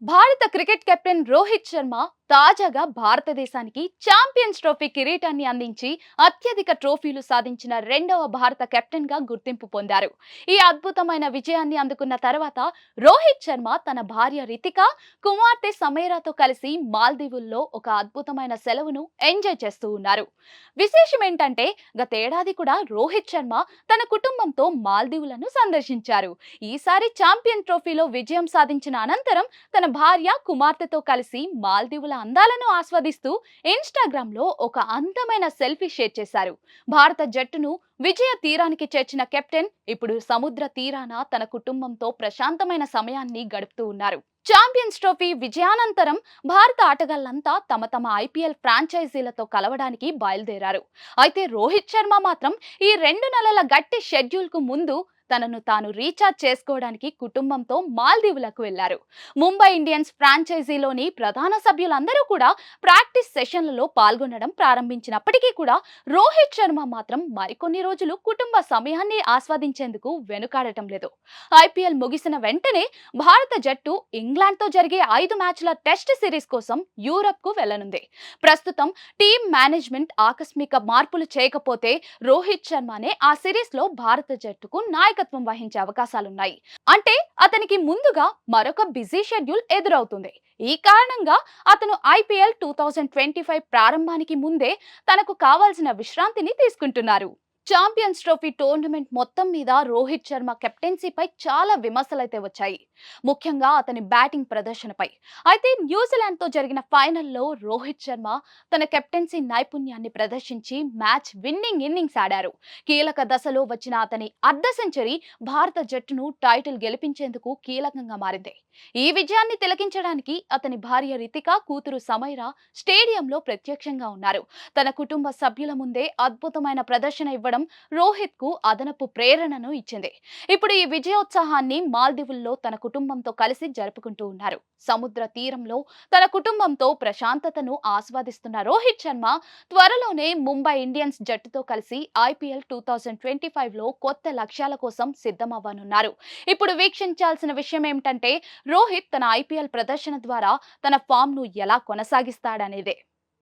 భారత cricket captain Rohit Sharma తాజాగా భారతదేశానికి ఛాంపియన్స్ ట్రోఫీ కిరీటాన్ని అందించి అత్యధిక ట్రోఫీలు సాధించిన రెండవ భారత కెప్టెన్ గా గుర్తింపు పొందారు. ఈ అద్భుతమైన విజయాన్ని అందుకున్న తర్వాత రోహిత్ శర్మ తన భార్య రితిక, కుమార్తె సమీరాతో కలిసి మాల్దీవుల్లో ఒక అద్భుతమైన సెలవును ఎంజాయ్ చేస్తూ ఉన్నారు. విశేషం ఏంటంటే గతేడాది కూడా రోహిత్ శర్మ తన కుటుంబంతో మాల్దీవులను సందర్శించారు. ఈసారి ఛాంపియన్ ట్రోఫీలో విజయం సాధించిన అనంతరం తన భార్య, కుమార్తెతో కలిసి మాల్దీవుల అందాలను ఆస్వాదిస్తూ ఇన్‌స్టాగ్రామ్ లో ఒక అందమైన సెల్ఫీ షేర్ చేశారు. భారత జట్టును విజయ తీరానికి చేర్చిన కెప్టెన్ ఇప్పుడు సముద్ర తీరాన తన కుటుంబంతో ప్రశాంతమైన సమయాన్ని గడుపుతూ ఉన్నారు. ఛాంపియన్స్ ట్రోఫీ విజయానంతరం భారత ఆటగాళ్లంతా తమ తమ ఐపీఎల్ ఫ్రాంచైజీలతో కలవడానికి బయలుదేరారు. అయితే రోహిత్ శర్మ మాత్రం ఈ 2 నెలల గట్టి షెడ్యూల్ కు ముందు తనను తాను రీఛార్జ్ చేసుకోవడానికి కుటుంబంతో మాల్దీవులకు వెళ్లారు. ముంబై ఇండియన్స్ ఫ్రాంచైజీలోని ప్రధాన సభ్యులందరూ కూడా ప్రాక్టీస్ సెషన్లలో పాల్గొనడం ప్రారంభించినప్పటికీ కూడా రోహిత్ శర్మ మాత్రం మరికొన్ని రోజులు కుటుంబ సమయాన్ని ఆస్వాదించేందుకు వెనుకాడటం లేదు. ఐపీఎల్ ముగిసిన వెంటనే భారత జట్టు ఇంగ్లాండ్తో జరిగే 5 మ్యాచ్ల టెస్ట్ సిరీస్ కోసం యూరప్ కు వెళ్లనుంది. ప్రస్తుతం టీమ్ మేనేజ్మెంట్ ఆకస్మిక మార్పులు చేయకపోతే రోహిత్ శర్మనే ఆ సిరీస్ లో భారత జట్టుకు నాయకత్వం వహించే అవకాశాలున్నాయి. అంటే అతనికి ముందుగా మరొక బిజీ షెడ్యూల్ ఎదురవుతుంది. ఈ కారణంగా అతను ఐపీఎల్ 2025 ప్రారంభానికి ముందే తనకు కావాల్సిన విశ్రాంతిని తీసుకుంటున్నారు. ఛాంపియన్స్ ట్రోఫీ టోర్నమెంట్ మొత్తం మీద రోహిత్ శర్మ కెప్టెన్సీపై చాలా విమర్శలైతే వచ్చాయి, ముఖ్యంగా అతని బ్యాటింగ్ ప్రదర్శనపై. అయితే న్యూజిలాండ్తో జరిగిన ఫైనల్లో రోహిత్ శర్మ తన కెప్టెన్సీ నైపుణ్యాన్ని ప్రదర్శించి మ్యాచ్ విన్నింగ్ ఇన్నింగ్స్ ఆడారు. కీలక దశలో వచ్చిన అతని అర్ధ సెంచరీ భారత జట్టును టైటిల్ గెలిపించేందుకు కీలకంగా మారింది. ఈ విజయాన్ని తిలకించడానికి అతని భార్య రితిక, కూతురు సమీరా స్టేడియంలో ప్రత్యక్షంగా ఉన్నారు. తన కుటుంబ సభ్యుల ముందే అద్భుతమైన ప్రదర్శన ఇవ్వడం రోహిత్ కు అదనపు ప్రేరణను ఇచ్చింది. ఇప్పుడు ఈ విజయోత్సాహాన్ని మాల్దీవుల్లో తన కుటుంబంతో కలిసి జరుపుకుంటూ ఉన్నారు. సముద్ర తీరంలో తన కుటుంబంతో ప్రశాంతతను ఆస్వాదిస్తున్న రోహిత్ శర్మ త్వరలోనే ముంబై ఇండియన్స్ జట్టుతో కలిసి ఐపీఎల్ 2025 లో కొత్త లక్ష్యాల కోసం సిద్ధమవ్వనున్నారు. ఇప్పుడు వీక్షించాల్సిన విషయం ఏమిటంటే రోహిత్ తన ఐపీఎల్ ప్రదర్శన ద్వారా తన ఫామ్ ను ఎలా కొనసాగిస్తాడనేదే.